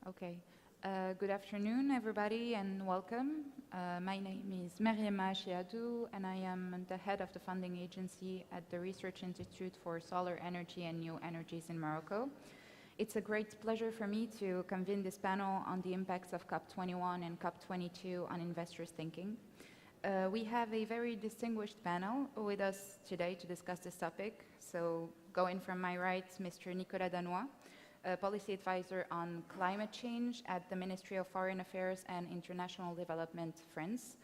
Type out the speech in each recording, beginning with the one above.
Okay. Good afternoon, everybody, and welcome. My name is Mariema Chiadou, and I am the head of the funding agency at the Research Institute for Solar Energy and New Energies in Morocco. It's a great pleasure for me to convene this panel on the impacts of COP21 and COP22 on investors' thinking. We have a very distinguished panel with us today to discuss this topic. So, going from my right, Mr. Nicolas Danois, a policy advisor on climate change at the Ministry of Foreign Affairs and International Development, France.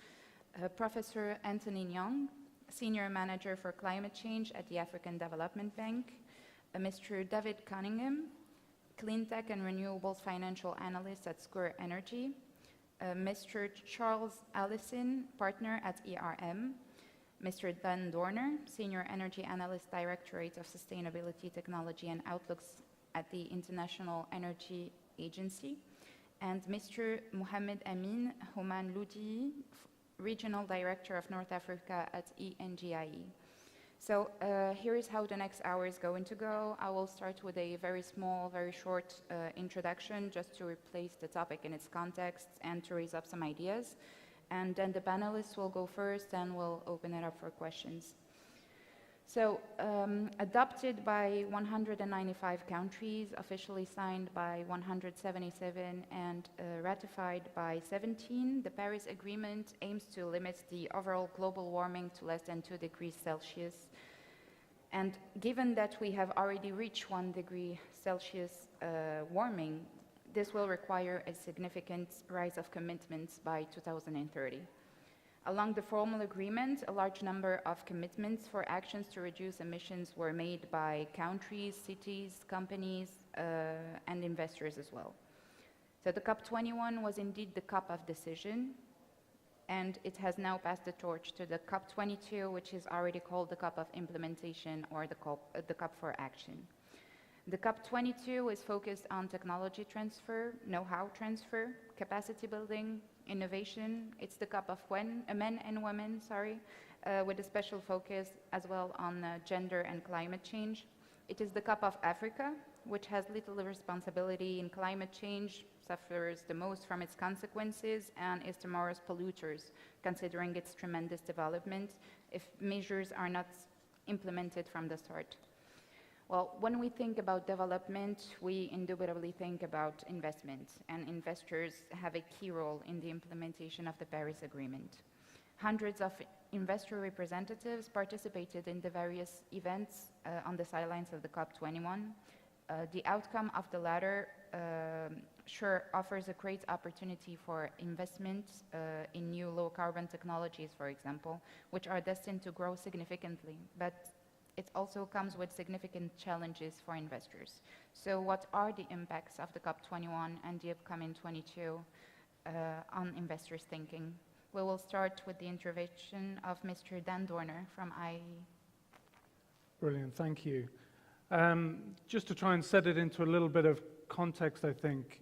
Professor Anthony Nyong, Senior Manager for Climate Change at the African Development Bank. Mr. David Cunningham, Clean Tech and Renewables Financial Analyst at Square Energy. Mr. Charles Allison, Partner at ERM. Mr. Dan Dorner, Senior Energy Analyst, Directorate of Sustainability, Technology and Outlooks at the International Energy Agency, and Mr. Mohamed Amin Houman Loudi, Regional Director of North Africa at ENGIE. So here is how the next hour is going to go. I will start with a very small, very short introduction just to replace the topic in its context and to raise up some ideas. And then the panelists will go first and we'll open it up for questions. So, adopted by 195 countries, officially signed by 177 and ratified by 17, the Paris Agreement aims to limit the overall global warming to less than 2 degrees Celsius. And given that we have already reached 1 degree Celsius warming, this will require a significant rise of commitments by 2030. Along the formal agreement, a large number of commitments for actions to reduce emissions were made by countries, cities, companies, and investors as well. So the COP21 was indeed the COP of decision, and it has now passed the torch to the COP22, which is already called the COP of implementation or the COP for action. The COP22 is focused on technology transfer, know-how transfer, capacity building, innovation. It's the COP of men and women, with a special focus as well on gender and climate change. It is the COP of Africa, which has little responsibility in climate change, suffers the most from its consequences, and is tomorrow's polluters, considering its tremendous development if measures are not implemented from the start. Well, when we think about development, we indubitably think about investment, and investors have a key role in the implementation of the Paris Agreement. Hundreds of investor representatives participated in the various events on the sidelines of the COP21. The outcome of the latter sure offers a great opportunity for investment in new low-carbon technologies, for example, which are destined to grow significantly, but it also comes with significant challenges for investors. So what are the impacts of the COP21 and the upcoming 22 on investors' thinking? We will start with the intervention of Mr. Dan Dorner from IE. Brilliant, thank you. Just to try and set it into a little bit of context, I think,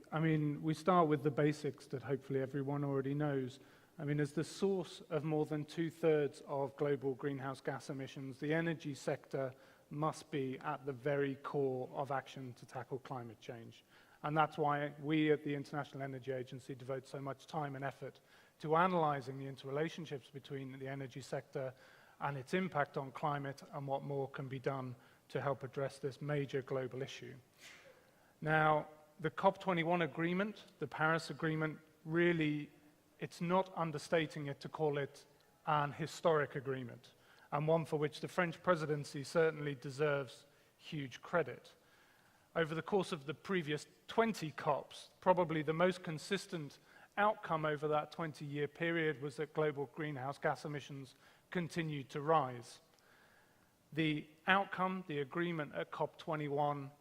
we start with the basics that hopefully everyone already knows. As the source of more than 2/3 of global greenhouse gas emissions, the energy sector must be at the very core of action to tackle climate change. And that's why we at the International Energy Agency devote so much time and effort to analyzing the interrelationships between the energy sector and its impact on climate and what more can be done to help address this major global issue. Now, the COP21 agreement, the Paris Agreement, really, it's not understating it to call it an historic agreement, and one for which the French presidency certainly deserves huge credit. Over the course of the previous 20 COPs, probably the most consistent outcome over that 20-year period was that global greenhouse gas emissions continued to rise. The outcome, the agreement at COP21,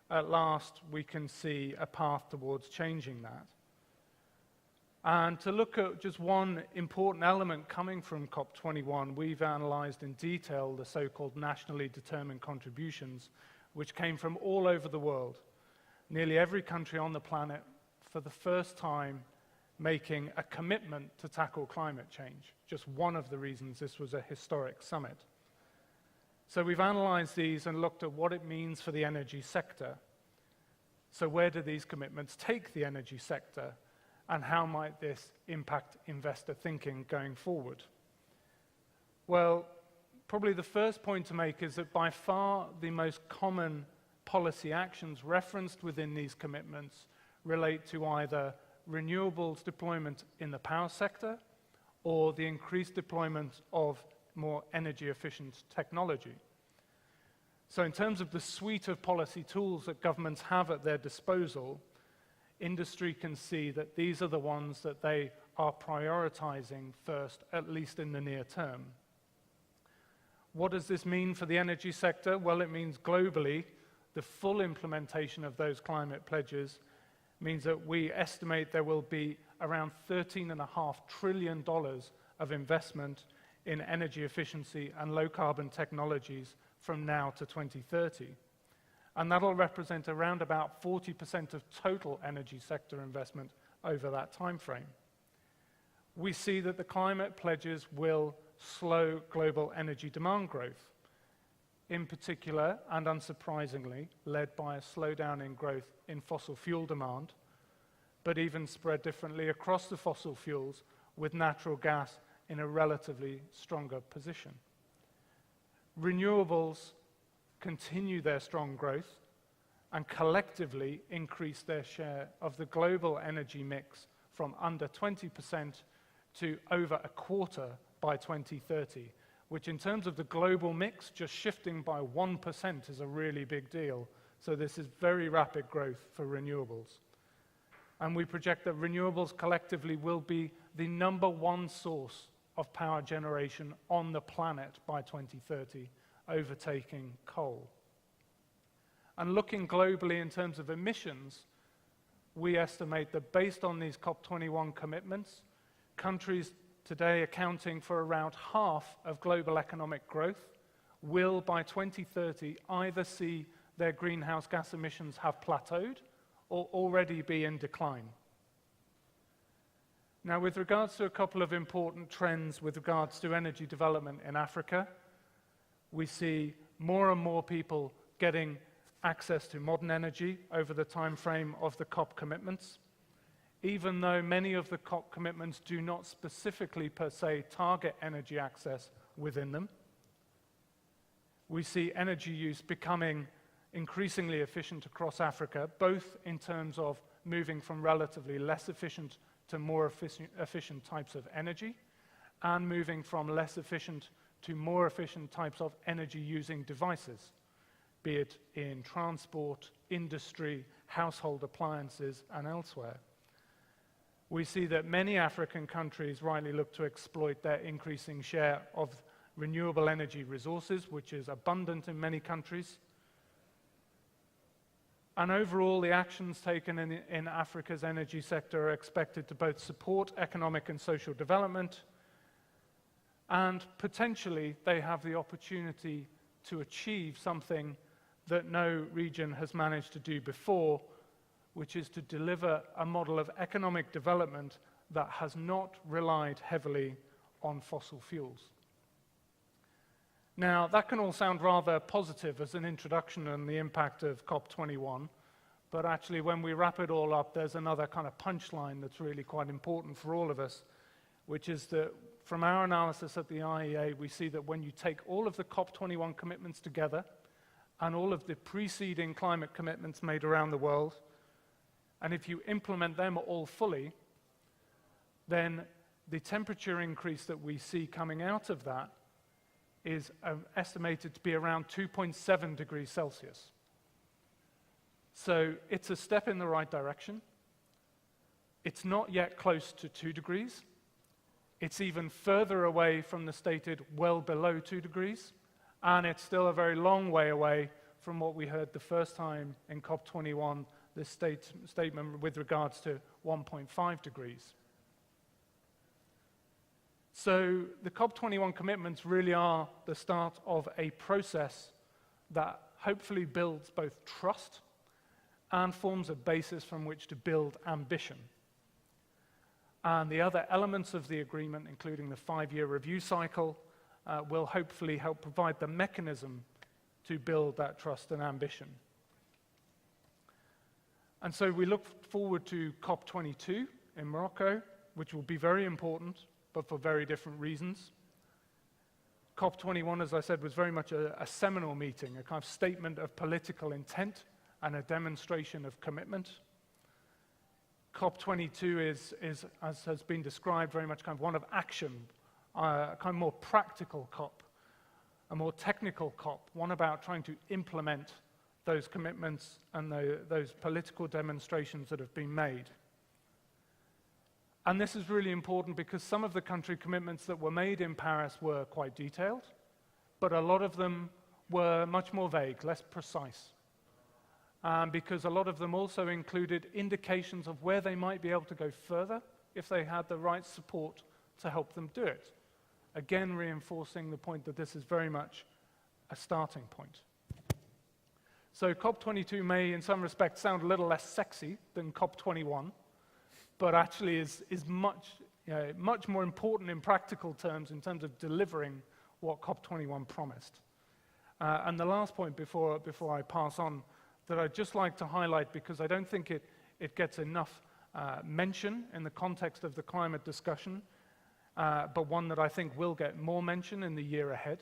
at last we can see a path towards changing that. And to look at just one important element coming from COP21, we've analyzed in detail the so-called nationally determined contributions, which came from all over the world. Nearly every country on the planet, for the first time, making a commitment to tackle climate change. Just one of the reasons this was a historic summit. So we've analyzed these and looked at what it means for the energy sector. So where do these commitments take the energy sector, and how might this impact investor thinking going forward? Well, probably the first point to make is that by far the most common policy actions referenced within these commitments relate to either renewables deployment in the power sector or the increased deployment of more energy efficient technology. So in terms of the suite of policy tools that governments have at their disposal, industry can see that these are the ones that they are prioritizing first, at least in the near term. What does this mean for the energy sector? Well, it means globally, the full implementation of those climate pledges means that we estimate there will be around $13.5 trillion of investment in energy efficiency and low carbon technologies from now to 2030. And that'll represent around about 40% of total energy sector investment over that time frame. We see that the climate pledges will slow global energy demand growth, in particular, and unsurprisingly, led by a slowdown in growth in fossil fuel demand, but even spread differently across the fossil fuels, with natural gas in a relatively stronger position. Renewables continue their strong growth and collectively increase their share of the global energy mix from under 20% to over a quarter by 2030, which in terms of the global mix, just shifting by 1% is a really big deal. So this is very rapid growth for renewables. And we project that renewables collectively will be the #1 source of power generation on the planet by 2030, overtaking coal. And looking globally in terms of emissions, we estimate that based on these COP21 commitments, countries today accounting for around half of global economic growth will by 2030 either see their greenhouse gas emissions have plateaued or already be in decline. Now, with regards to a couple of important trends with regards to energy development in Africa, we see more and more people getting access to modern energy over the time frame of the COP commitments, even though many of the COP commitments do not specifically per se target energy access within them. We see energy use becoming increasingly efficient across Africa, both in terms of moving from relatively less efficient to more efficient types of energy, and moving from less efficient to more efficient types of energy-using devices, be it in transport, industry, household appliances, and elsewhere. We see that many African countries rightly look to exploit their increasing share of renewable energy resources, which is abundant in many countries. And overall, the actions taken in Africa's energy sector are expected to both support economic and social development, and potentially they have the opportunity to achieve something that no region has managed to do before, which is to deliver a model of economic development that has not relied heavily on fossil fuels. Now, that can all sound rather positive as an introduction on the impact of COP21, but actually when we wrap it all up, there's another kind of punchline that's really quite important for all of us, which is that from our analysis at the IEA, we see that when you take all of the COP21 commitments together and all of the preceding climate commitments made around the world, and if you implement them all fully, then the temperature increase that we see coming out of that is estimated to be around 2.7 degrees Celsius. So it's a step in the right direction. It's not yet close to 2 degrees. It's even further away from the stated well below 2 degrees. And it's still a very long way away from what we heard the first time in COP21, this statement with regards to 1.5 degrees. So the COP21 commitments really are the start of a process that hopefully builds both trust and forms a basis from which to build ambition. And the other elements of the agreement, including the 5-year review cycle, will hopefully help provide the mechanism to build that trust and ambition. And so we look forward to COP22 in Morocco, which will be very important, but for very different reasons. COP21, as I said, was very much a seminal meeting, a kind of statement of political intent and a demonstration of commitment. COP22 is, as has been described, very much kind of one of action, a kind of more practical COP, a more technical COP, one about trying to implement those commitments and those political demonstrations that have been made. And this is really important because some of the country commitments that were made in Paris were quite detailed, but a lot of them were much more vague, less precise. Because a lot of them also included indications of where they might be able to go further if they had the right support to help them do it. Again, reinforcing the point that this is very much a starting point. So COP22 may, in some respects, sound a little less sexy than COP21, but actually is much more important in practical terms in terms of delivering what COP21 promised. And the last point before I pass on that I'd just like to highlight, because I don't think it gets enough mention in the context of the climate discussion, but one that I think will get more mention in the year ahead,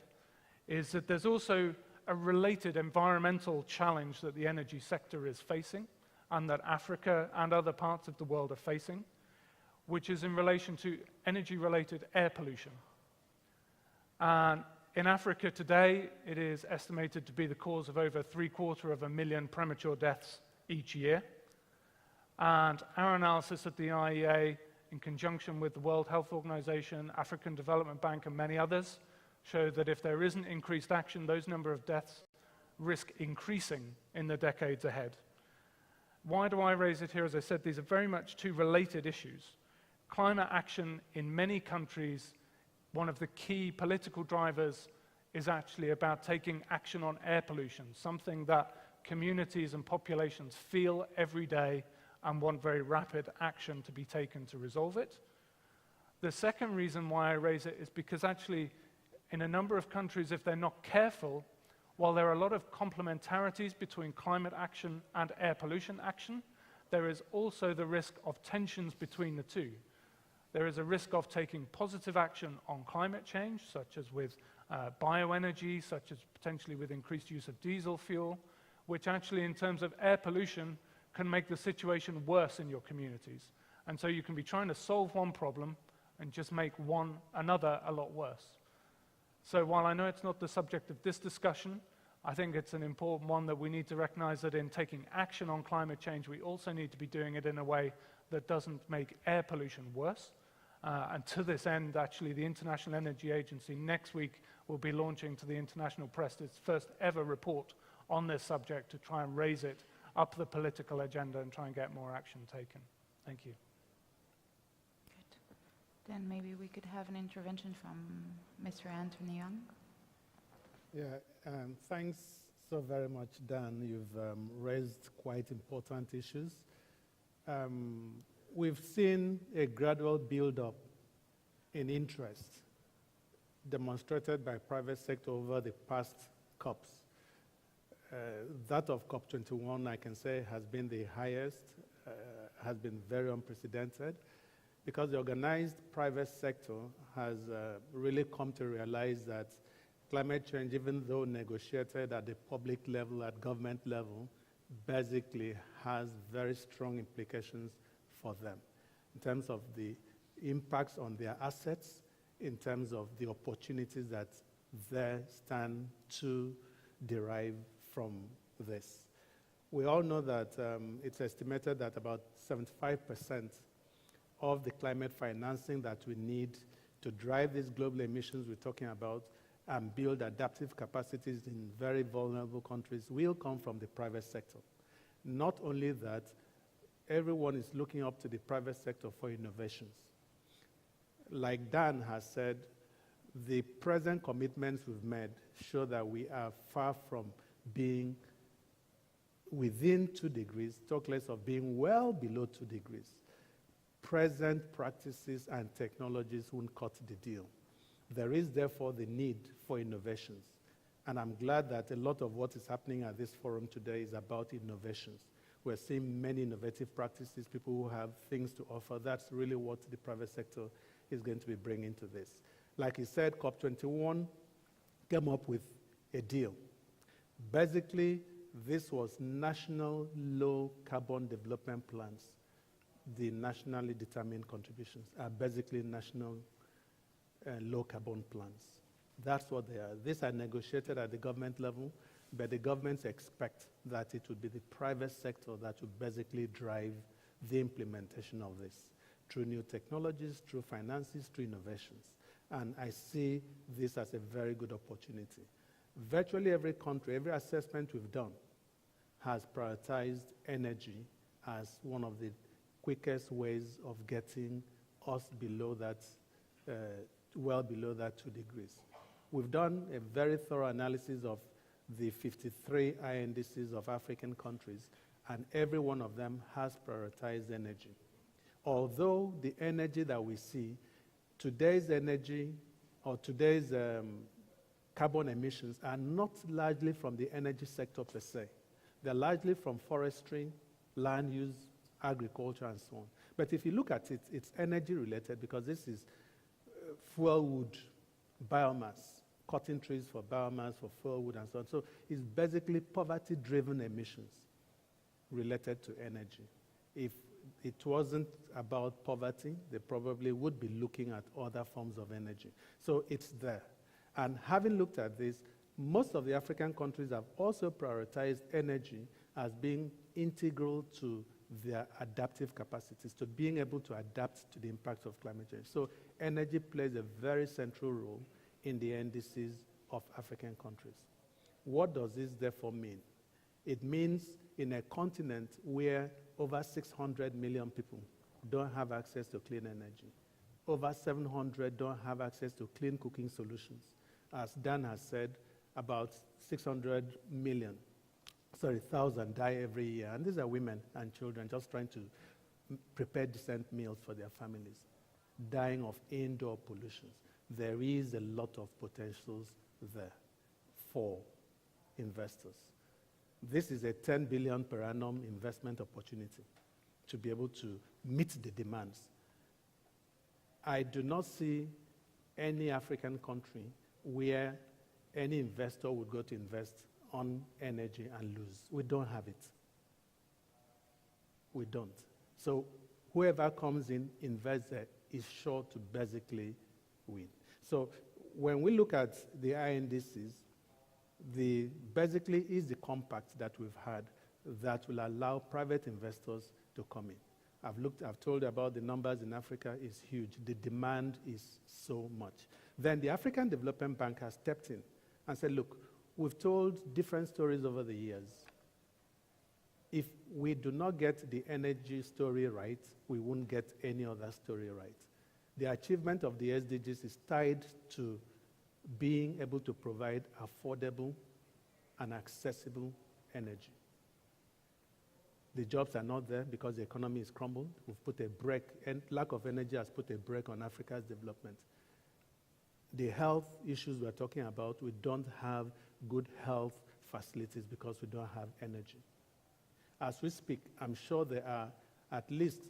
is that there's also a related environmental challenge that the energy sector is facing, and that Africa and other parts of the world are facing, which is in relation to energy-related air pollution. And in Africa today, it is estimated to be the cause of over 750,000 premature deaths each year. And our analysis at the IEA, in conjunction with the World Health Organization, African Development Bank, and many others, show that if there isn't increased action, those number of deaths risk increasing in the decades ahead. Why do I raise it here? As I said, these are very much two related issues. Climate action in many countries, one of the key political drivers is actually about taking action on air pollution, something that communities and populations feel every day and want very rapid action to be taken to resolve it. The second reason why I raise it is because actually in a number of countries, if they're not careful, while there are a lot of complementarities between climate action and air pollution action, there is also the risk of tensions between the two. There is a risk of taking positive action on climate change, such as with bioenergy, such as potentially with increased use of diesel fuel, which actually in terms of air pollution can make the situation worse in your communities. And so you can be trying to solve one problem and just make another a lot worse. So while I know it's not the subject of this discussion, I think it's an important one that we need to recognize that in taking action on climate change, we also need to be doing it in a way that doesn't make air pollution worse. And to this end, actually, the International Energy Agency next week will be launching to the international press its first ever report on this subject to try and raise it up the political agenda and try and get more action taken. Thank you. Then maybe we could have an intervention from Mr. Anthony Young. Yeah, thanks so very much, Dan. You've raised quite important issues. We've seen a gradual build-up in interest demonstrated by private sector over the past COPs. That of COP21, I can say, has been the highest, has been very unprecedented, because the organized private sector has really come to realize that climate change, even though negotiated at the public level, at government level, basically has very strong implications for them in terms of the impacts on their assets, in terms of the opportunities that they stand to derive from this. We all know that it's estimated that about 75% of the climate financing that we need to drive these global emissions we're talking about and build adaptive capacities in very vulnerable countries will come from the private sector. Not only that, everyone is looking up to the private sector for innovations. Like Dan has said, the present commitments we've made show that we are far from being within 2 degrees, talk less of being well below 2 degrees. Present practices and technologies won't cut the deal. There is therefore the need for innovations. And I'm glad that a lot of what is happening at this forum today is about innovations. We're seeing many innovative practices, people who have things to offer. That's really what the private sector is going to be bringing to this. Like he said, COP21 came up with a deal. Basically, this was national low carbon development plans. The nationally determined contributions are basically national low carbon plans. That's what they are. These are negotiated at the government level, but the governments expect that it would be the private sector that would basically drive the implementation of this through new technologies, through finances, through innovations. And I see this as a very good opportunity. Virtually every country, every assessment we've done has prioritized energy as one of the quickest ways of getting us below that, well below that 2 degrees. We've done a very thorough analysis of the 53 INDCs of African countries, and every one of them has prioritized energy. Although the energy that we see, today's energy or today's carbon emissions are not largely from the energy sector per se. They're largely from forestry, land use, agriculture, and so on. But if you look at it, it's energy related because this is fuel wood, biomass, cutting trees for biomass, for fuel wood, and so on. So it's basically poverty-driven emissions related to energy. If it wasn't about poverty, they probably would be looking at other forms of energy. So it's there. And having looked at this, most of the African countries have also prioritized energy as being integral to their adaptive capacities, to being able to adapt to the impacts of climate change. So energy plays a very central role in the NDCs of African countries. What does this therefore mean? It means in a continent where over 600 million people don't have access to clean energy, over 700 don't have access to clean cooking solutions. As Dan has said, about 600,000 die every year. And these are women and children just trying to prepare decent meals for their families, dying of indoor pollutions. There is a lot of potentials there for investors. This is a 10 billion per annum investment opportunity to be able to meet the demands. I do not see any African country where any investor would go to invest on energy and lose. We don't have it. We don't. So whoever comes in, invests there, is sure to basically win. So when we look at the INDCs, basically is the compact that we've had that will allow private investors to come in. I've told you about the numbers in Africa is huge. The demand is so much. Then the African Development Bank has stepped in and said, look, we've told different stories over the years. If we do not get the energy story right, we won't get any other story right. The achievement of the SDGs is tied to being able to provide affordable and accessible energy. The jobs are not there because the economy is crumbled. We've put a brake, and lack of energy has put a brake on Africa's development. The health issues we're talking about, we don't have good health facilities because we don't have energy. As we speak, I'm sure there are at least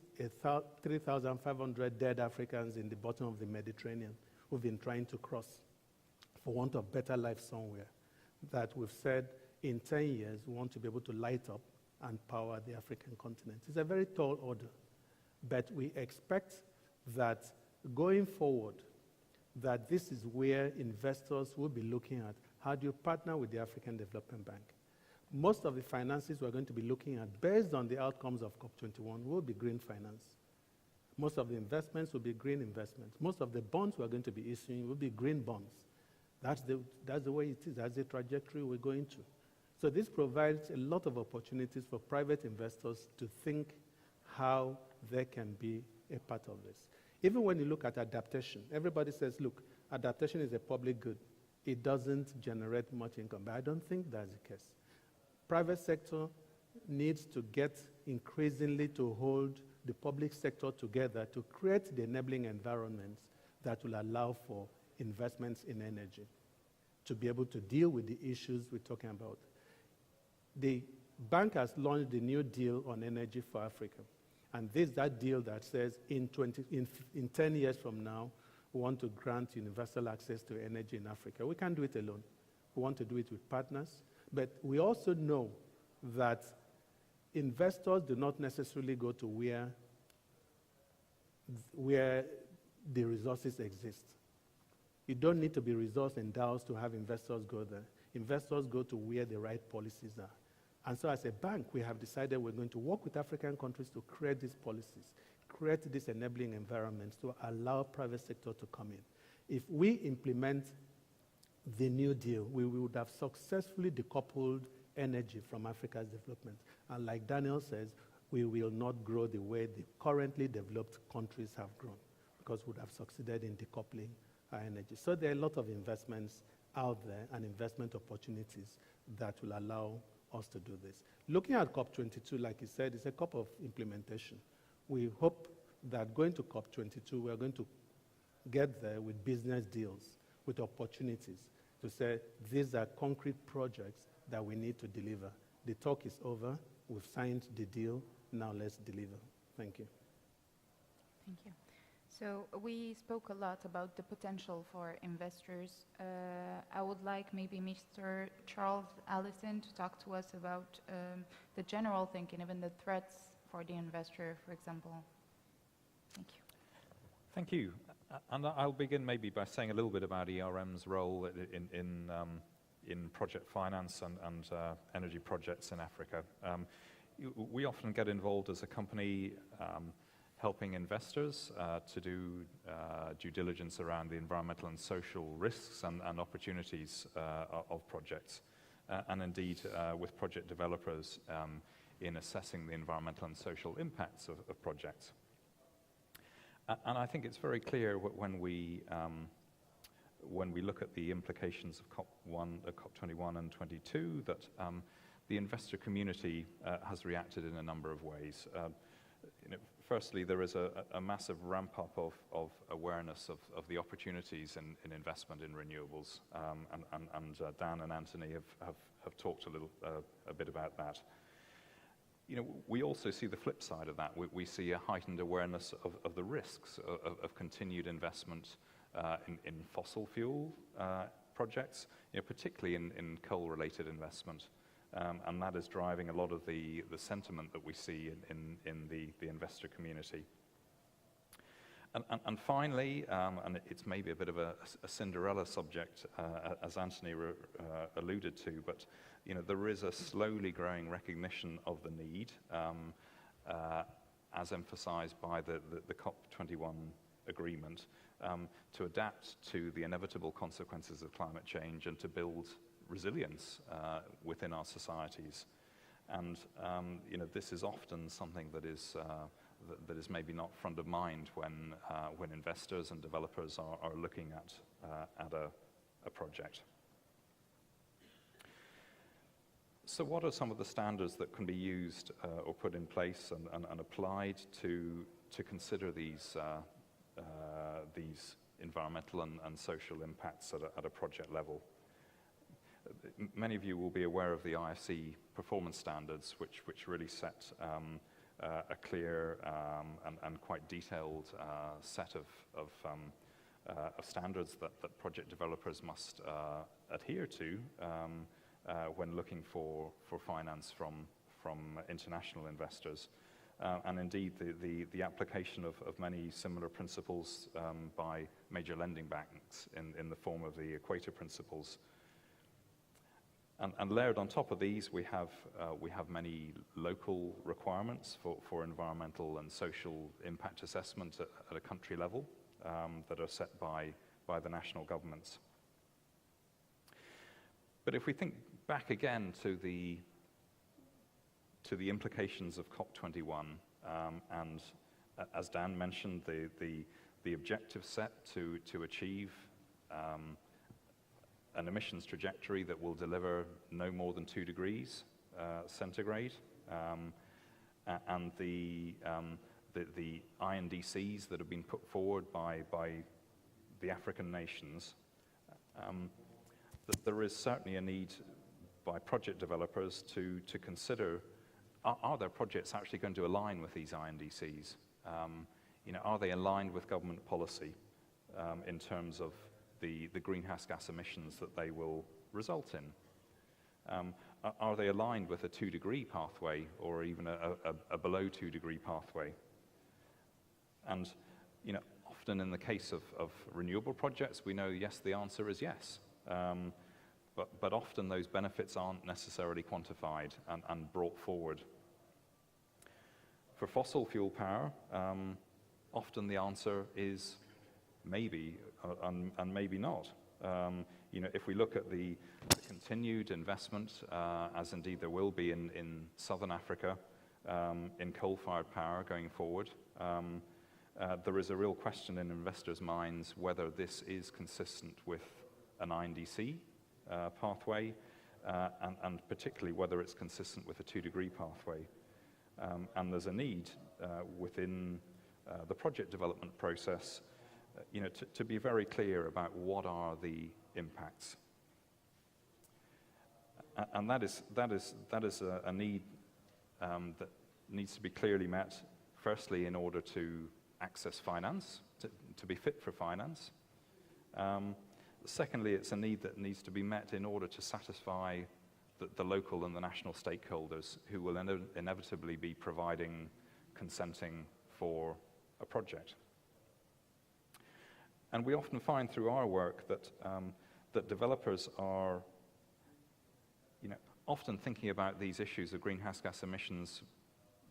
3,500 dead Africans in the bottom of the Mediterranean who've been trying to cross for want of better life somewhere, that we've said in 10 years we want to be able to light up and power the African continent. It's a very tall order, but we expect that going forward, that this is where investors will be looking at how do you partner with the African Development Bank. Most of the finances we're going to be looking at based on the outcomes of COP21 will be green finance. Most of the investments will be green investments. Most of the bonds we're going to be issuing will be green bonds. That's the way it is. That's the trajectory we're going to. So this provides a lot of opportunities for private investors to think how they can be a part of this. Even when you look at adaptation, everybody says, look, adaptation is a public good. It doesn't generate much income, but I don't think that's the case. Private sector needs to get increasingly to hold the public sector together to create the enabling environments that will allow for investments in energy to be able to deal with the issues we're talking about. The Bank has launched the New Deal on Energy for Africa. And this is that deal that says in 10 years from now, we want to grant universal access to energy in Africa. We can't do it alone. We want to do it with partners. But we also know that investors do not necessarily go to where the resources exist. You don't need to be resource endowed to have investors go there. Investors go to where the right policies are. And so as a bank, we have decided we're going to work with African countries to create these policies, create these enabling environments to allow private sector to come in. If we implement the New Deal, we would have successfully decoupled energy from Africa's development. And like Daniel says, we will not grow the way the currently developed countries have grown, because we would have succeeded in decoupling our energy. So there are a lot of investments out there and investment opportunities that will allow us to do this. Looking at COP22, like you said, it's a COP of implementation. We hope that going to COP22, we're going to get there with business deals, with opportunities to say, these are concrete projects that we need to deliver. The talk is over. We've signed the deal. Now let's deliver. Thank you. Thank you. So we spoke a lot about the potential for investors. I would like maybe Mr. Charles Allison to talk to us about the general thinking, even the threats for the investor, for example. Thank you. Thank you. And I'll begin maybe by saying a little bit about ERM's role in project finance and energy projects in Africa. We often get involved as a company helping investors to do due diligence around the environmental and social risks and opportunities of projects, and indeed with project developers in assessing the environmental and social impacts of projects. And I think it's very clear when we look at the implications of COP21 and 22 that the investor community has reacted in a number of ways. Firstly, there is a massive ramp-up of awareness of the opportunities in investment in renewables, and Dan and Anthony have talked a bit about that. We also see the flip side of that. We see a heightened awareness of the risks of continued investment in fossil fuel projects, particularly in coal-related investment. And that is driving a lot of the sentiment that we see in the investor community. And finally, and it's maybe a bit of a Cinderella subject, as Anthony alluded to, but there is a slowly growing recognition of the need, as emphasized by the COP21 agreement, to adapt to the inevitable consequences of climate change and to build resilience within our societies. And this is often something that is maybe not front of mind when investors and developers are looking at a project. So what are some of the standards that can be used or put in place and applied to consider these environmental and social impacts at a project level? Many of you will be aware of the IFC performance standards, which really set a clear and quite detailed set of standards that project developers must adhere to when looking for finance from international investors. And indeed, the application of many similar principles by major lending banks in the form of the Equator Principles. And layered on top of these, we have many local requirements for environmental and social impact assessment at a country level that are set by the national governments. But if we think back again to the implications of COP21, and as Dan mentioned, the objective set to achieve an emissions trajectory that will deliver no more than 2 degrees centigrade, and the INDCs that have been put forward by the African nations, that there is certainly a need by project developers to consider, are their projects actually going to align with these INDCs? Are they aligned with government policy in terms of the greenhouse gas emissions that they will result in? Are they aligned with a 2-degree pathway or even a below 2-degree pathway? And often in the case of renewable projects, we know, yes, the answer is yes. But often those benefits aren't necessarily quantified and brought forward. For fossil fuel power, often the answer is maybe and maybe not. If we look at the continued investment, as indeed there will be in Southern Africa, in coal-fired power going forward, there is a real question in investors' minds whether this is consistent with an INDC pathway, and particularly whether it's consistent with a 2-degree pathway. And there's a need within the project development process to be very clear about what are the impacts. And that is a need that needs to be clearly met, firstly, in order to access finance, to be fit for finance. Secondly, it's a need that needs to be met in order to satisfy the local and the national stakeholders who will inevitably be consenting for a project. And we often find through our work that developers are often thinking about these issues of greenhouse gas emissions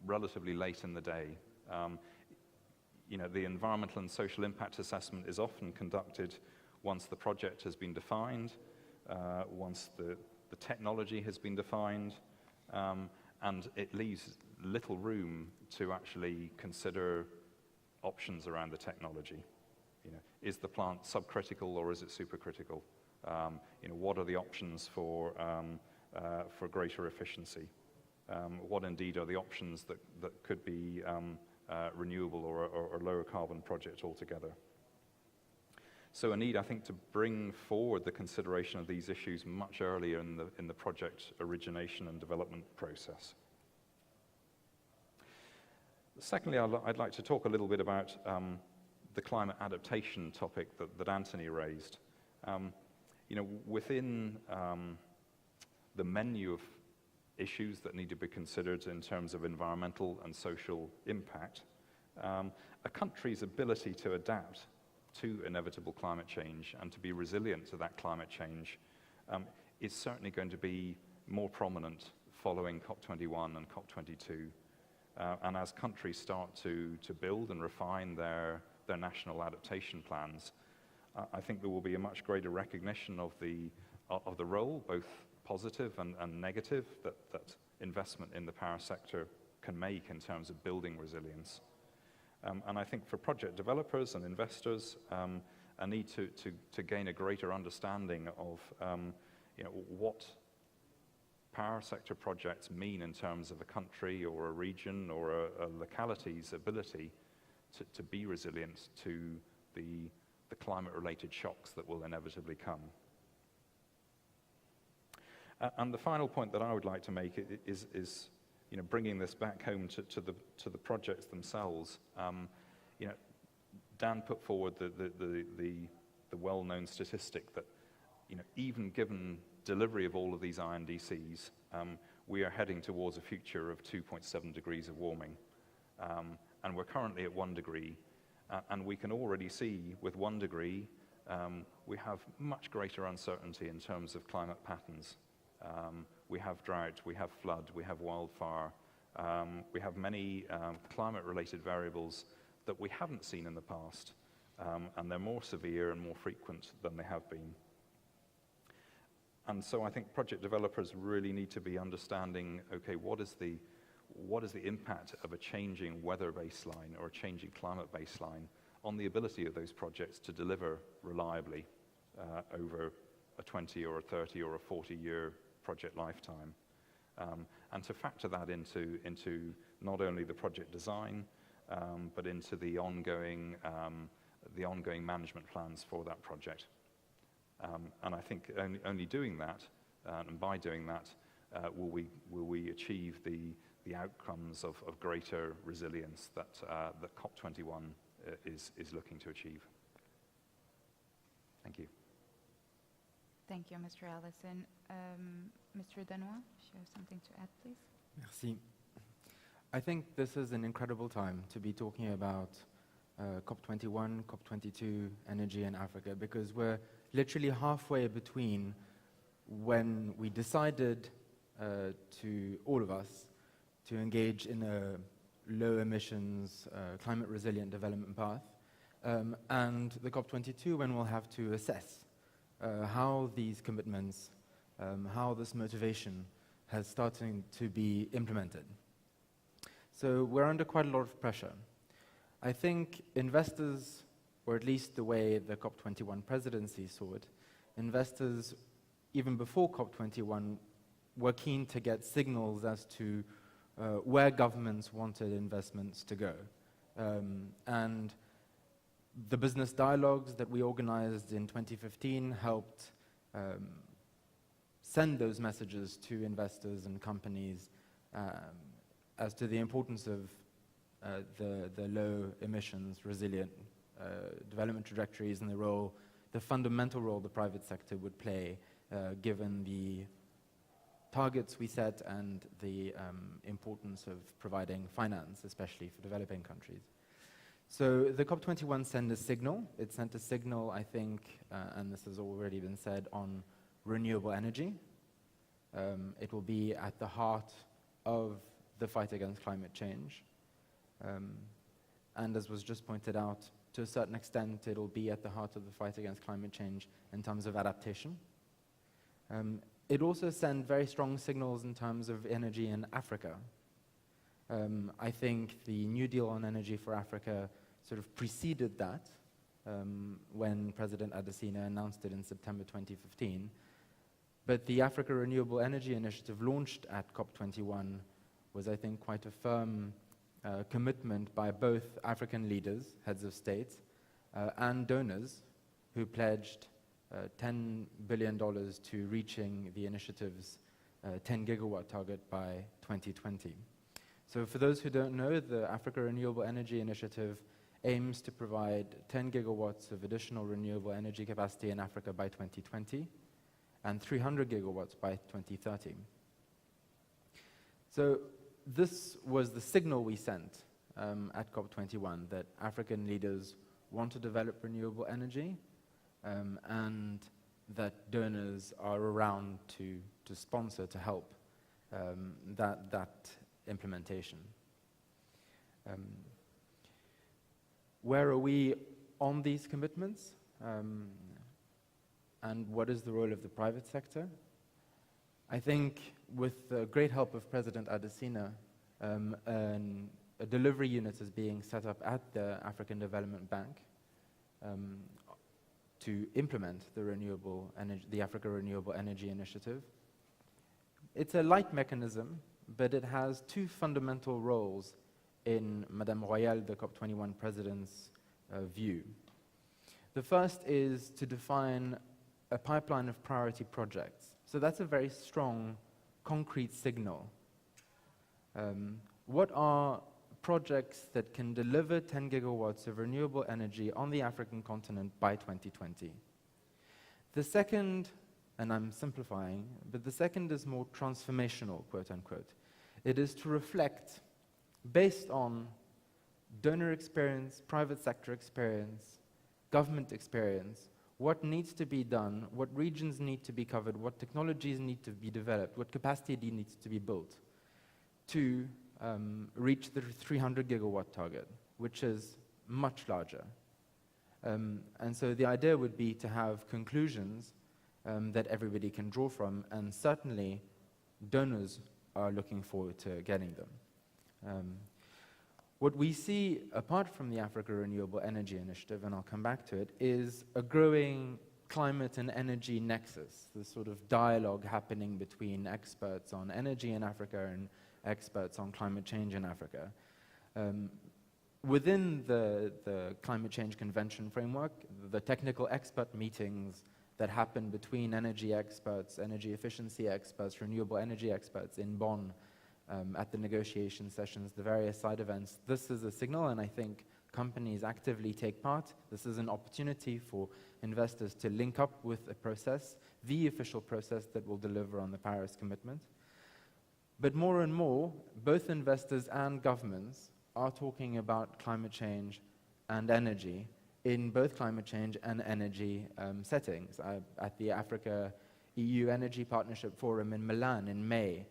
relatively late in the day. The environmental and social impact assessment is often conducted once the project has been defined, once the technology has been defined, and it leaves little room to actually consider options around the technology. Is the plant subcritical or is it supercritical? What are the options for greater efficiency? What indeed are the options that could be renewable or lower carbon project altogether? So a need, I think, to bring forward the consideration of these issues much earlier in the project origination and development process. Secondly, I'd like to talk a little bit about the climate adaptation topic that Anthony raised. Within the menu of issues that need to be considered in terms of environmental and social impact, a country's ability to adapt to inevitable climate change and to be resilient to that climate change is certainly going to be more prominent following COP21 and COP22. And as countries start to build and refine their national adaptation plans, I think there will be a much greater recognition of the role, both positive and negative, that investment in the power sector can make in terms of building resilience. And I think for project developers and investors, a need to gain a greater understanding of what power sector projects mean in terms of a country or a region or a locality's ability to be resilient to the climate-related shocks that will inevitably come. And the final point that I would like to make is bringing this back home to the projects themselves. Dan put forward the well-known statistic that even given delivery of all of these INDCs, we are heading towards a future of 2.7 degrees of warming, and we're currently at 1 degree, and we can already see with 1 degree we have much greater uncertainty in terms of climate patterns. We have drought, we have flood, we have wildfire, we have many climate-related variables that we haven't seen in the past, and they're more severe and more frequent than they have been. And so I think project developers really need to be understanding, okay, what is the impact of a changing weather baseline or a changing climate baseline on the ability of those projects to deliver reliably over a 20 or a 30 or a 40-year project lifetime, and to factor that into not only the project design, but into the ongoing management plans for that project. And I think only doing that And by doing that, will we achieve the outcomes of greater resilience that COP21 is looking to achieve? Thank you. Thank you, Mr. Allison. Mr. Danois, if you have something to add, please. Merci. I think this is an incredible time to be talking about COP21, COP22, energy in Africa, because we're literally halfway between when we decided to, all of us, to engage in a low emissions, climate resilient development path, and the COP22 when we'll have to assess how these commitments, how this motivation has started to be implemented. So we're under quite a lot of pressure. I think investors, or at least the way the COP21 presidency saw it, investors, even before COP21, were keen to get signals as to where governments wanted investments to go. And the business dialogues that we organized in 2015 helped send those messages to investors and companies as to the importance of the low emissions, resilient development trajectories and the fundamental role the private sector would play given the targets we set and the importance of providing finance, especially for developing countries. So the COP21 sent a signal. It sent a signal, I think, and this has already been said, on renewable energy. It will be at the heart of the fight against climate change. And as was just pointed out, to a certain extent, it will be at the heart of the fight against climate change in terms of adaptation. It also sent very strong signals in terms of energy in Africa. I think the New Deal on Energy for Africa sort of preceded that when President Adesina announced it in September 2015. But the Africa Renewable Energy Initiative launched at COP21 was, I think, quite a firm commitment by both African leaders, heads of state, and donors who pledged $10 billion to reaching the initiative's 10 gigawatt target by 2020. So for those who don't know, the Africa Renewable Energy Initiative aims to provide 10 gigawatts of additional renewable energy capacity in Africa by 2020 and 300 gigawatts by 2030. So this was the signal we sent at COP21, that African leaders want to develop renewable energy and that donors are around to sponsor, to help that implementation. Where are we on these commitments? And what is the role of the private sector? I think with the great help of President Adesina, a delivery unit is being set up at the African Development Bank to implement the Africa Renewable Energy Initiative. It's a light mechanism, but it has two fundamental roles in Madame Royal, the COP21 president's view. The first is to define a pipeline of priority projects. So that's a very strong, concrete signal. What are projects that can deliver 10 gigawatts of renewable energy on the African continent by 2020? The second, and I'm simplifying, but the second is more transformational, quote unquote. It is to reflect, based on donor experience, private sector experience, government experience, what needs to be done, what regions need to be covered, what technologies need to be developed, what capacity needs to be built to reach the 300 gigawatt target, which is much larger. And so the idea would be to have conclusions that everybody can draw from, and certainly donors are looking forward to getting them. What we see, apart from the Africa Renewable Energy Initiative, and I'll come back to it, is a growing climate and energy nexus, this sort of dialogue happening between experts on energy in Africa and experts on climate change in Africa. Within the Climate Change Convention framework, the technical expert meetings that happened between energy experts, energy efficiency experts, renewable energy experts in Bonn at the negotiation sessions, the various side events. This is a signal, and I think companies actively take part. This is an opportunity for investors to link up with a process, the official process that will deliver on the Paris commitment. But more and more, both investors and governments are talking about climate change and energy in both climate change and energy settings. At the Africa-EU Energy Partnership Forum in Milan in May,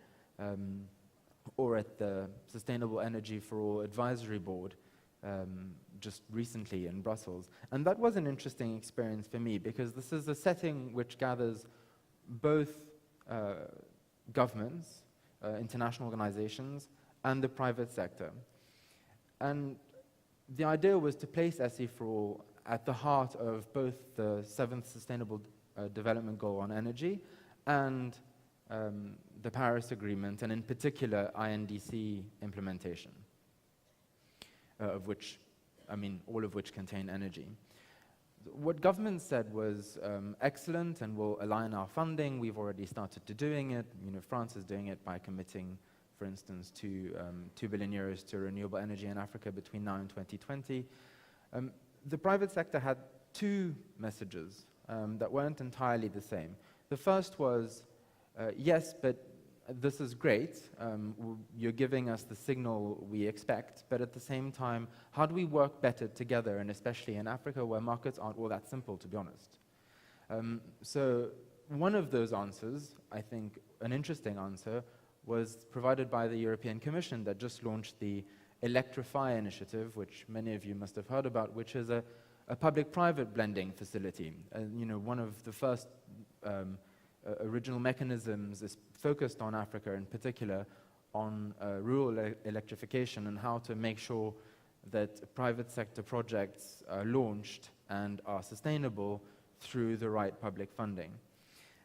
or at the Sustainable Energy for All Advisory Board just recently in Brussels. And that was an interesting experience for me, because this is a setting which gathers both governments, international organizations, and the private sector. And the idea was to place SE for All at the heart of both the 7th Sustainable Development Goal on energy and the Paris Agreement, and in particular INDC implementation, of which, all of which contain energy. What government said was excellent, and we'll align our funding. We've already started to doing it. France is doing it by committing, for instance, to 2 billion euros to renewable energy in Africa between now and 2020. The private sector had two messages that weren't entirely the same. The first was, yes, but this is great. You're giving us the signal we expect, but at the same time, how do we work better together, and especially in Africa, where markets aren't all that simple, to be honest? So one of those answers, I think an interesting answer, was provided by the European Commission that just launched the Electrify initiative, which many of you must have heard about, which is a public-private blending facility. One of the first original mechanisms is focused on Africa, in particular on rural electrification, and how to make sure that private sector projects are launched and are sustainable through the right public funding.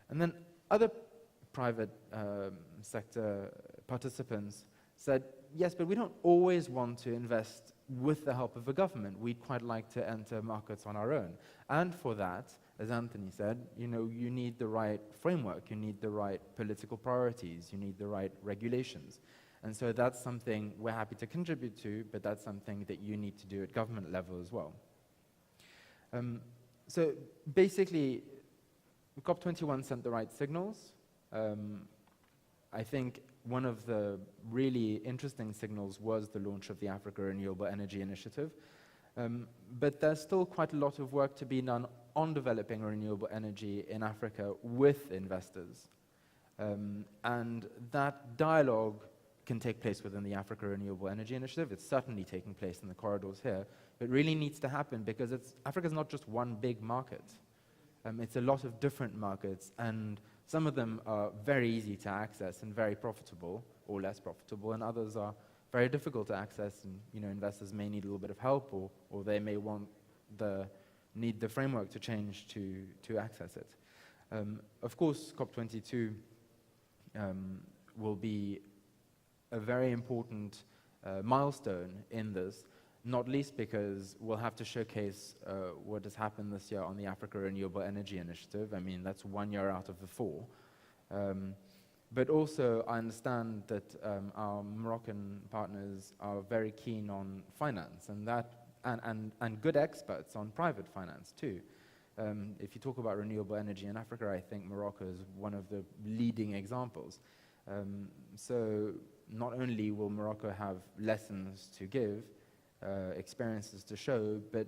And then other private sector participants said, yes, but we don't always want to invest with the help of the government. We'd quite like to enter markets on our own. And for that, as Anthony said, you need the right framework, you need the right political priorities, you need the right regulations. And so that's something we're happy to contribute to, but that's something that you need to do at government level as well. So basically, COP21 sent the right signals. I think one of the really interesting signals was the launch of the Africa Renewable Energy Initiative. But there's still quite a lot of work to be done on developing renewable energy in Africa with investors. And that dialogue can take place within the Africa Renewable Energy Initiative. It's certainly taking place in the corridors here. It really needs to happen, because Africa's not just one big market. It's a lot of different markets, and some of them are very easy to access and very profitable, or less profitable, and others are very difficult to access, and investors may need a little bit of help, or they may need the framework to change to access it. Of course, COP22 will be a very important milestone in this, not least because we'll have to showcase what has happened this year on the Africa Renewable Energy Initiative. That's 1 year out of the 4. But also, I understand that our Moroccan partners are very keen on finance, and good experts on private finance too. If you talk about renewable energy in Africa, I think Morocco is one of the leading examples. So not only will Morocco have lessons to give, experiences to show, but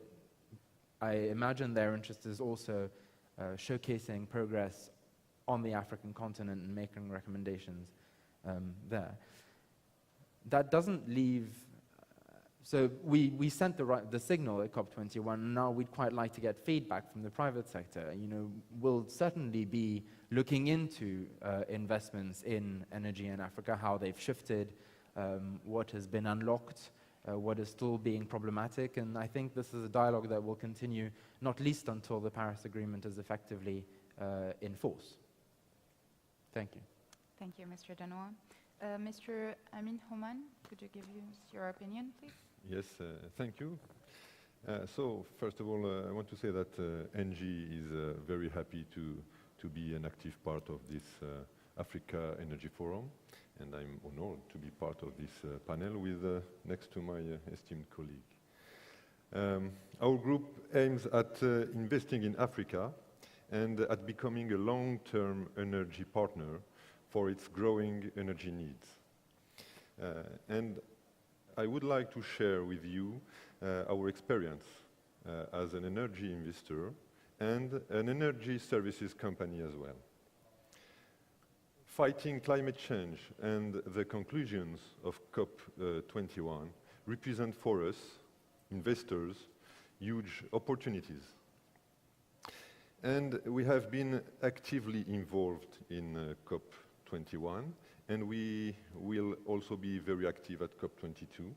I imagine their interest is also showcasing progress on the African continent and making recommendations there. That doesn't leave, so we sent the signal at COP21, and now we'd quite like to get feedback from the private sector. We'll certainly be looking into investments in energy in Africa, how they've shifted, what has been unlocked, what is still being problematic, and I think this is a dialogue that will continue, not least until the Paris Agreement is effectively in force. Thank you. Thank you, Mr. Danois. Mr. Amin Homan, could you give your opinion, please? Yes, thank you. So, first of all, I want to say that ENGIE is very happy to be an active part of this Africa Energy Forum, and I'm honored to be part of this panel with next to my esteemed colleague. Our group aims at investing in Africa and at becoming a long-term energy partner for its growing energy needs. And I would like to share with you our experience as an energy investor and an energy services company as well. Fighting climate change and the conclusions of COP21 represent for us, investors, huge opportunities. And we have been actively involved in COP21, and we will also be very active at COP22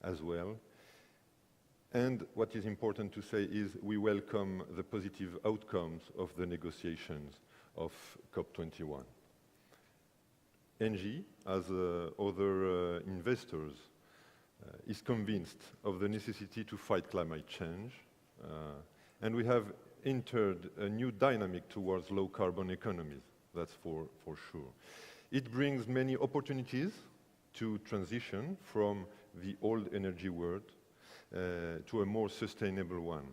as well. And what is important to say is we welcome the positive outcomes of the negotiations of COP21. ENGIE, as other investors, is convinced of the necessity to fight climate change, and we have entered a new dynamic towards low-carbon economies, that's for sure. It brings many opportunities to transition from the old energy world to a more sustainable one.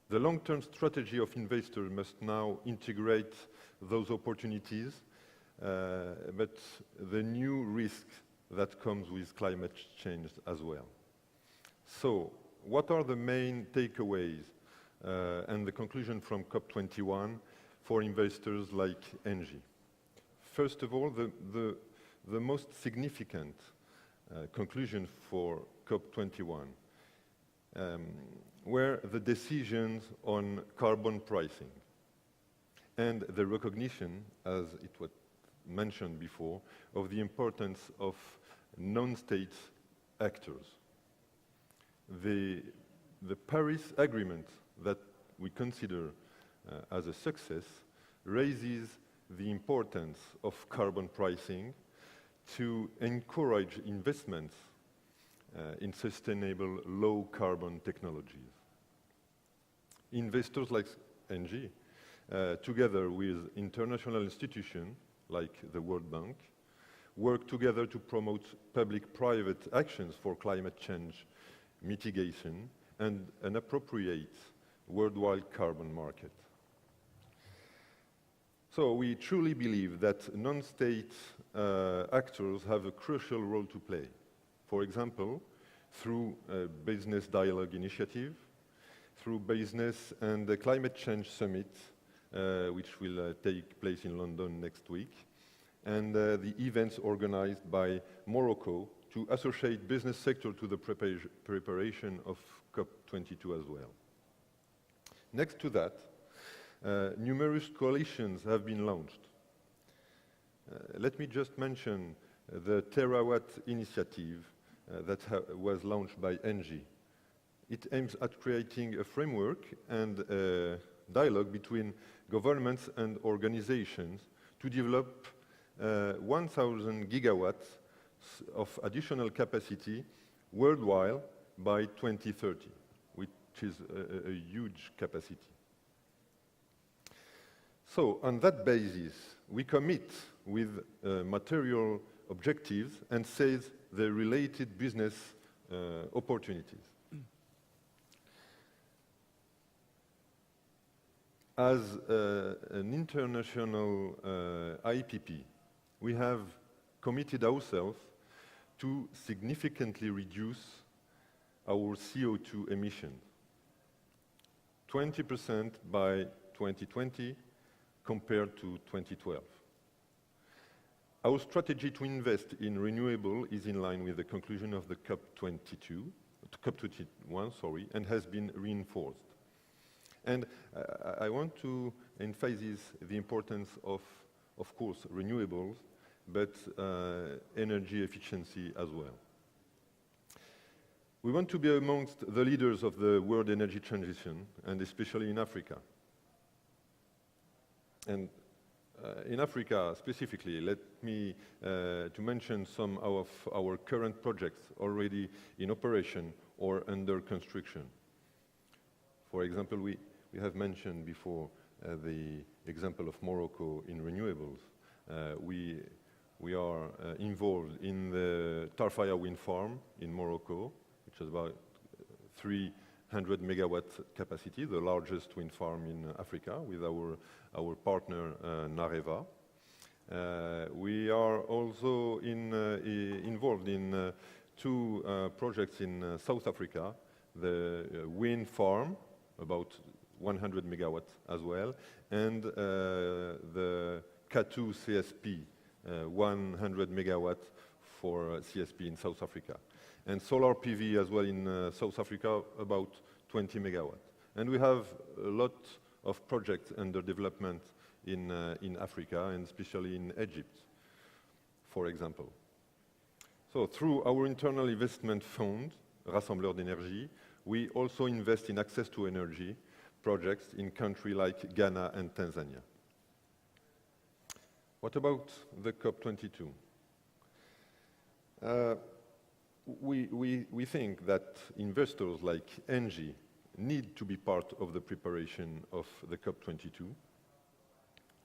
The long-term strategy of investors must now integrate those opportunities, but the new risk that comes with climate change as well. So, what are the main takeaways and the conclusion from COP21 for investors like ENGIE? First of all, the most significant conclusion for COP21 were the decisions on carbon pricing and the recognition, as it was mentioned before, of the importance of non-state actors. The Paris Agreement that we consider as a success raises the importance of carbon pricing to encourage investments in sustainable low-carbon technologies. Investors like ENGIE, together with international institutions like the World Bank, work together to promote public-private actions for climate change mitigation and an appropriate worldwide carbon market. So we truly believe that non-state actors have a crucial role to play. For example, through a business dialogue initiative, through business and the climate change summit, which will take place in London next week, and the events organized by Morocco to associate business sector to the preparation of COP22 as well. Next to that, numerous coalitions have been launched. Let me just mention the Terawatt initiative that was launched by ENGIE. It aims at creating a framework and a dialogue between governments and organizations to develop 1,000 gigawatts of additional capacity worldwide by 2030, which is a huge capacity. So, on that basis, we commit with material objectives and seize the related business opportunities. As an international IPP, we have committed ourselves to significantly reduce our CO2 emissions, 20% by 2020 compared to 2012. Our strategy to invest in renewable is in line with the conclusion of the COP21, and has been reinforced. And I want to emphasize the importance of course, renewables, but energy efficiency as well. We want to be amongst the leaders of the world energy transition, and especially in Africa. And in Africa specifically, let me to mention some of our current projects already in operation or under construction. For example, we have mentioned before the example of Morocco in renewables. We are involved in the Tarfaya wind farm in Morocco, which is about 300 megawatt capacity, the largest wind farm in Africa, with our partner Nareva. We are also involved in two projects in South Africa, the wind farm, about 100 megawatts as well, and the K2 CSP, 100 megawatt for CSP in South Africa. And solar PV as well in South Africa, about 20 megawatt. And we have a lot of projects under development in Africa, and especially in Egypt, for example. So through our internal investment fund, Rassembleur d'énergie, we also invest in access to energy projects in countries like Ghana and Tanzania. What about the COP22? We think that investors like ENGIE need to be part of the preparation of the COP22,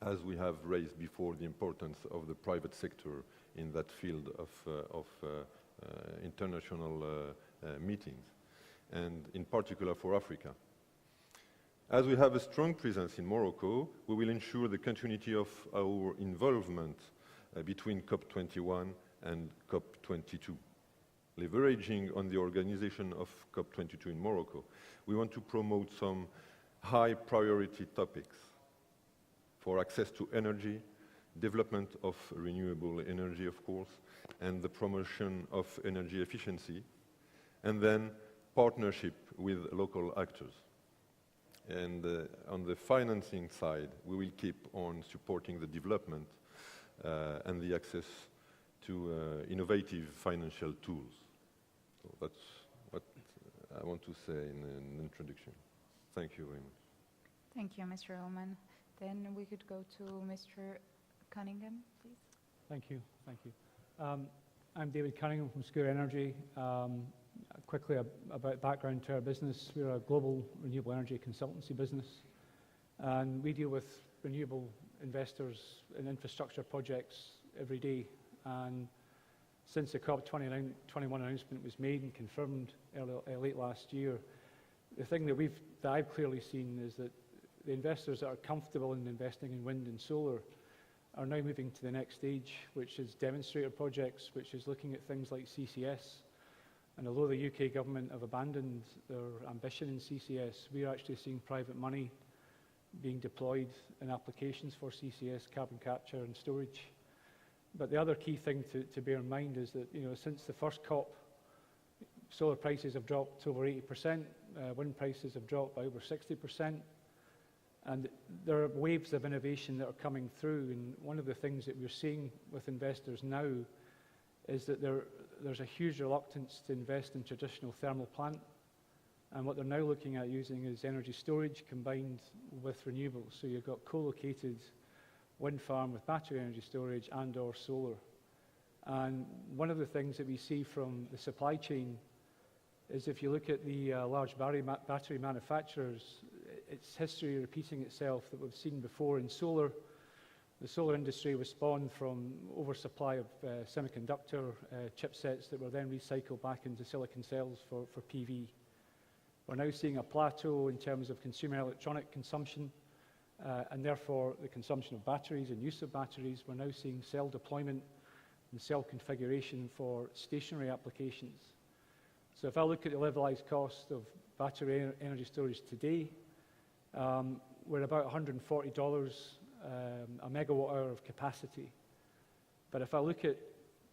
as we have raised before the importance of the private sector in that field of international meetings, and in particular for Africa. As we have a strong presence in Morocco, we will ensure the continuity of our involvement between COP21 and COP22. Leveraging on the organization of COP22 in Morocco, we want to promote some high priority topics for access to energy, development of renewable energy, of course, and the promotion of energy efficiency, and then partnership with local actors. And on the financing side, we will keep on supporting the development and the access to innovative financial tools. So that's what I want to say in an introduction. Thank you very much. Thank you, Mr. Ullman. Then we could go to Mr. Cunningham, please. Thank you. I'm David Cunningham from Secure Energy. Quickly about background to our business. We're a global renewable energy consultancy business, and we deal with renewable investors in infrastructure projects every day. And since the COP21 announcement was made and confirmed late last year, the thing that I've clearly seen is that the investors that are comfortable in investing in wind and solar are now moving to the next stage, which is demonstrator projects, which is looking at things like CCS. And although the UK government have abandoned their ambition in CCS, we're actually seeing private money being deployed in applications for CCS, carbon capture and storage. But the other key thing to bear in mind is that, since the first COP, solar prices have dropped to over 80%, wind prices have dropped by over 60%, and there are waves of innovation that are coming through. And one of the things that we're seeing with investors now is that there's a huge reluctance to invest in traditional thermal plant, and what they're now looking at using is energy storage combined with renewables. So you've got co-located wind farm with battery energy storage and or solar. And one of the things that we see from the supply chain is, if you look at the large battery manufacturers, it's history repeating itself that we've seen before in solar. The solar industry was spawned from oversupply of semiconductor chipsets that were then recycled back into silicon cells for PV. We're now seeing a plateau in terms of consumer electronic consumption, and therefore the consumption of batteries and use of batteries. We're now seeing cell deployment and cell configuration for stationary applications. So if I look at the levelized cost of battery energy storage today, we're about $140 a megawatt hour of capacity. But if I look at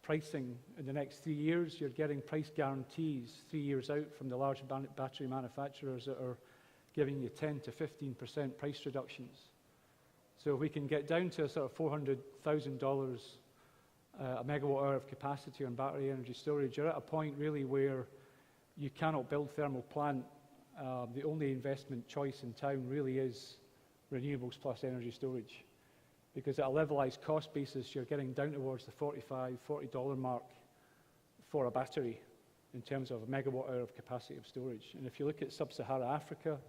pricing in the next 3 years, you're getting price guarantees 3 years out from the large battery manufacturers that are giving you 10 to 15% price reductions. So if we can get down to a sort of $400,000 a megawatt hour of capacity on battery energy storage, you're at a point really where you cannot build thermal plant. The only investment choice in town really is renewables plus energy storage. because at a levelized cost basis, you're getting down towards the $45, $40 mark for a battery in terms of a megawatt hour of capacity of storage. And if you look at sub-Saharan Africa,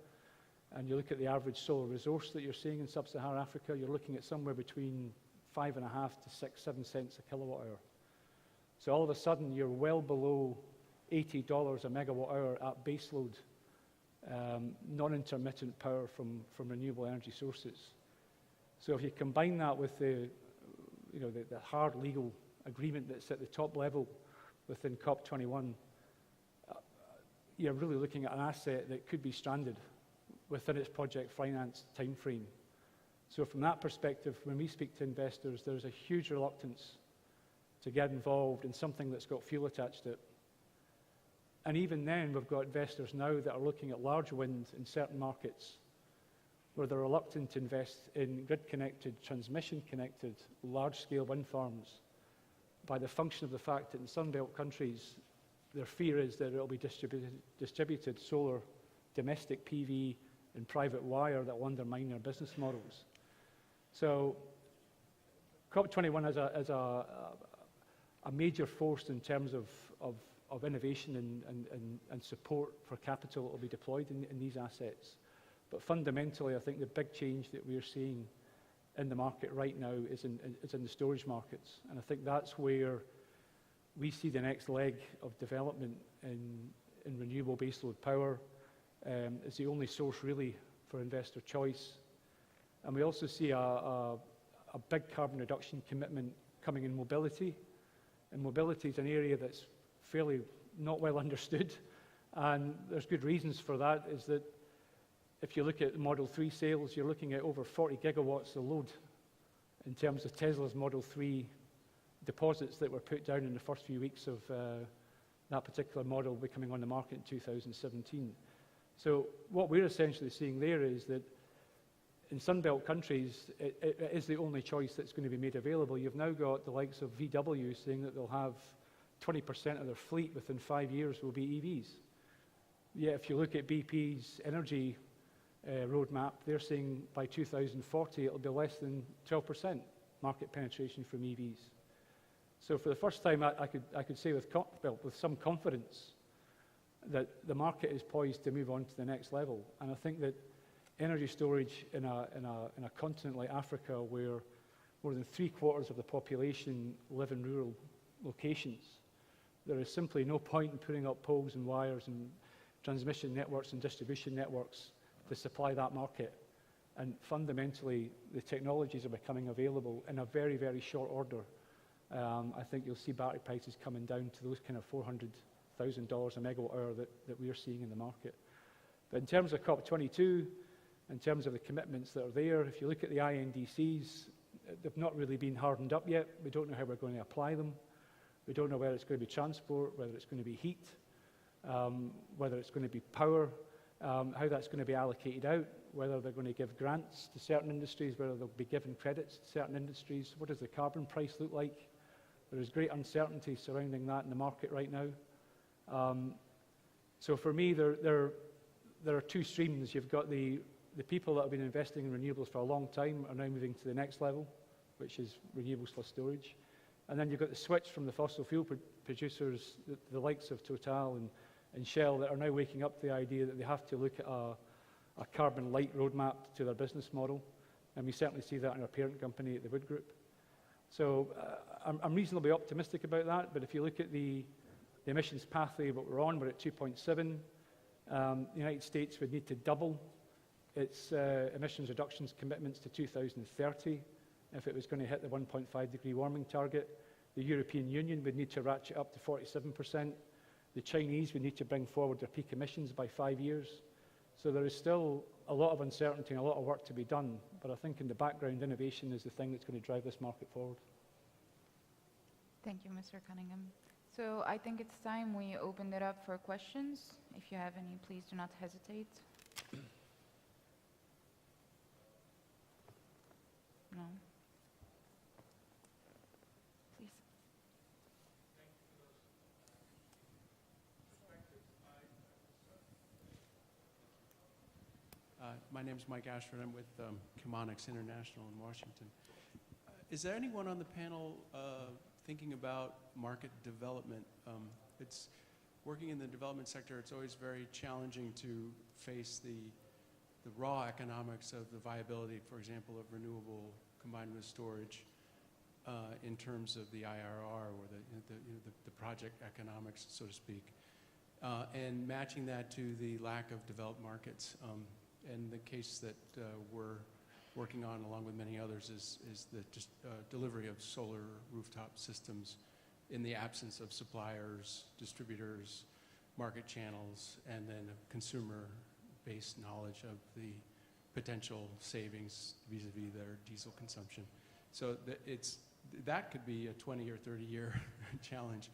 and you look at the average solar resource that you're seeing in sub-Saharan Africa, you're looking at somewhere between 5.5 to 6, 7 cents a kilowatt hour. So all of a sudden, you're well below $80 a megawatt hour at baseload, non-intermittent power from renewable energy sources. So if you combine that with the hard legal agreement that's at the top level within COP21, you're really looking at an asset that could be stranded within its project finance timeframe. So from that perspective, when we speak to investors, there's a huge reluctance to get involved in something that's got fuel attached to it. And even then, we've got investors now that are looking at large wind in certain markets where they're reluctant to invest in grid-connected, transmission-connected, large-scale wind farms by the function of the fact that in Sunbelt countries, their fear is that it will be distributed solar, domestic PV, and private wire that will undermine their business models. So COP21 is a major force in terms of innovation and support for capital that will be deployed in these assets. But fundamentally, I think the big change that we're seeing in the market right now is in the storage markets. And I think that's where we see the next leg of development in renewable baseload power. It's the only source really for investor choice. And we also see a big carbon reduction commitment coming in mobility. And mobility is an area that's fairly not well understood. And there's good reasons for that, is that if you look at Model 3 sales, you're looking at over 40 gigawatts of load in terms of Tesla's Model 3 deposits that were put down in the first few weeks of that particular model becoming on the market in 2017. So what we're essentially seeing there is that in Sunbelt countries, it is the only choice that's going to be made available. You've now got the likes of VW saying that they'll have 20% of their fleet within 5 years will be EVs. Yet if you look at BP's energy roadmap, they're saying by 2040 it'll be less than 12% market penetration from EVs. So for the first time, I could say with some confidence that the market is poised to move on to the next level. And I think that energy storage in a continent like Africa, where more than 3/4 of the population live in rural locations, there is simply no point in putting up poles and wires and transmission networks and distribution networks to supply that market. And fundamentally, the technologies are becoming available in a very, very short order. I think you'll see battery prices coming down to those kind of $400,000 a megawatt hour that we're seeing in the market. But in terms of COP22, in terms of the commitments that are there, if you look at the INDCs, they've not really been hardened up yet. We don't know how we're going to apply them. We don't know whether it's going to be transport, whether it's going to be heat, whether it's going to be power, how that's going to be allocated out, whether they're going to give grants to certain industries, whether they'll be given credits to certain industries. What does the carbon price look like? There is great uncertainty surrounding that in the market right now. So for me, there are two streams. You've got the people that have been investing in renewables for a long time are now moving to the next level, which is renewables plus storage. And then you've got the switch from the fossil fuel producers, the likes of Total and Shell, that are now waking up to the idea that they have to look at a carbon light roadmap to their business model. And we certainly see that in our parent company at the Wood Group. So I'm reasonably optimistic about that, but if you look at the emissions pathway that we're on, we're at 2.7. The United States would need to double its emissions reductions commitments to 2030 if it was going to hit the 1.5 degree warming target. The European Union would need to ratchet up to 47%. The Chinese would need to bring forward their peak emissions by 5 years. So there is still a lot of uncertainty and a lot of work to be done, but I think in the background, innovation is the thing that's going to drive this market forward. Thank you, Mr. Cunningham. So I think it's time we opened it up for questions. If you have any, please do not hesitate. No? Please. My name is Mike Ashford. I'm with Chemonics International in Washington. Is there anyone on the panel thinking about market development? It's working in the development sector, it's always very challenging to face the raw economics of the viability, for example, of renewable combined with storage in terms of the IRR or the project economics, so to speak, and matching that to the lack of developed markets. And the case that we're working on, along with many others, is the delivery of solar rooftop systems in the absence of suppliers, distributors, market channels, and then a consumer-based knowledge of the potential savings vis-a-vis their diesel consumption. So that could be a 20 or 30-year challenge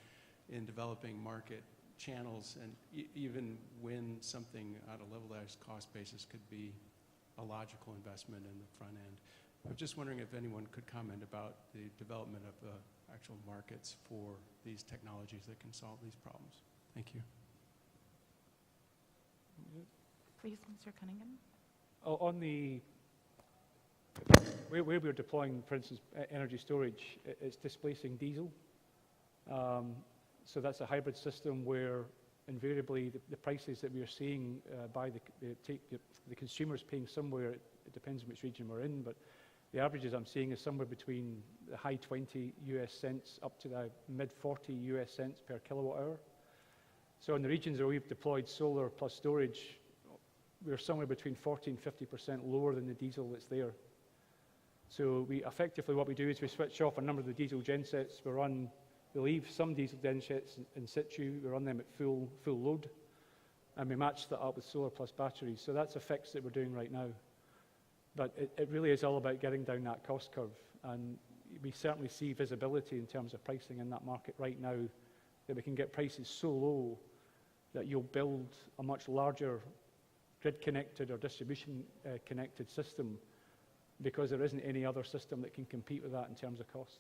in developing market channels, and even when something at a levelized cost basis could be a logical investment in the front end. I'm just wondering if anyone could comment about the development of the actual markets for these technologies that can solve these problems. Thank you. Please, Mr. Cunningham. On the where we're deploying, for instance, energy storage, it's displacing diesel. So that's a hybrid system where invariably the prices that we are seeing by the consumers paying somewhere, it depends on which region we're in, but the averages I'm seeing is somewhere between the high 20 US cents up to the mid 40 US cents per kilowatt hour. So in the regions where we've deployed solar plus storage, we're somewhere between 40 and 50% lower than the diesel that's there. So effectively what we do is we switch off a number of the diesel gensets. We leave some diesel gensets in situ, we run them at full load, and we match that up with solar plus batteries. So that's a fix that we're doing right now. But it really is all about getting down that cost curve, and we certainly see visibility in terms of pricing in that market right now, that we can get prices so low that you'll build a much larger grid-connected or distribution-connected system, because there isn't any other system that can compete with that in terms of cost.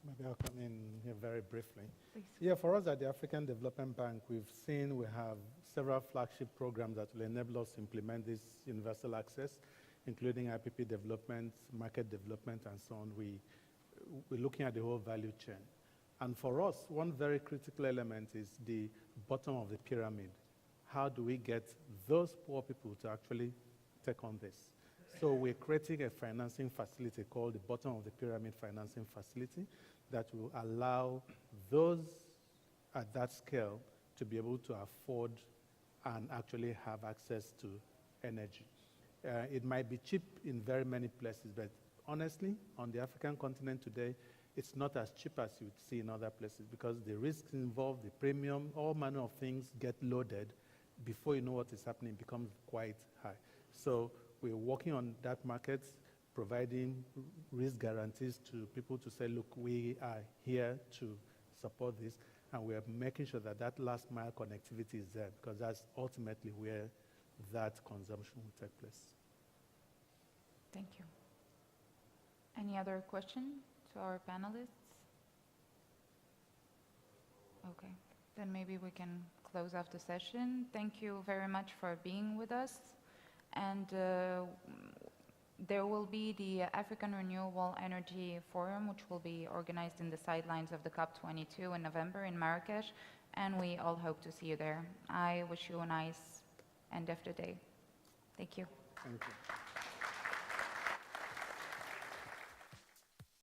Maybe I'll come in here very briefly. Please. Yeah, for us at the African Development Bank, we've seen we have several flagship programs that will enable us to implement this universal access, including IPP development, market development, and so on. We're looking at the whole value chain. And for us, one very critical element is the bottom of the pyramid. How do we get those poor people to actually take on this? So we're creating a financing facility called the bottom of the pyramid financing facility that will allow those at that scale to be able to afford and actually have access to energy. It might be cheap in very many places, but honestly, on the African continent today, it's not as cheap as you would see in other places, because the risks involved, the premium, all manner of things get loaded. Before you know what is happening, it becomes quite high. So we're working on that market, providing risk guarantees to people to say, look, we are here to support this, and we are making sure that that last mile connectivity is there, because that's ultimately where that consumption will take place. Thank you. Any other question to our panelists? Okay, then maybe we can close off the session. Thank you very much for being with us. And there will be the African Renewable Energy Forum, which will be organized in the sidelines of the COP22 in November in Marrakesh, and we all hope to see you there. I wish you a nice end of the day. Thank you. Thank you.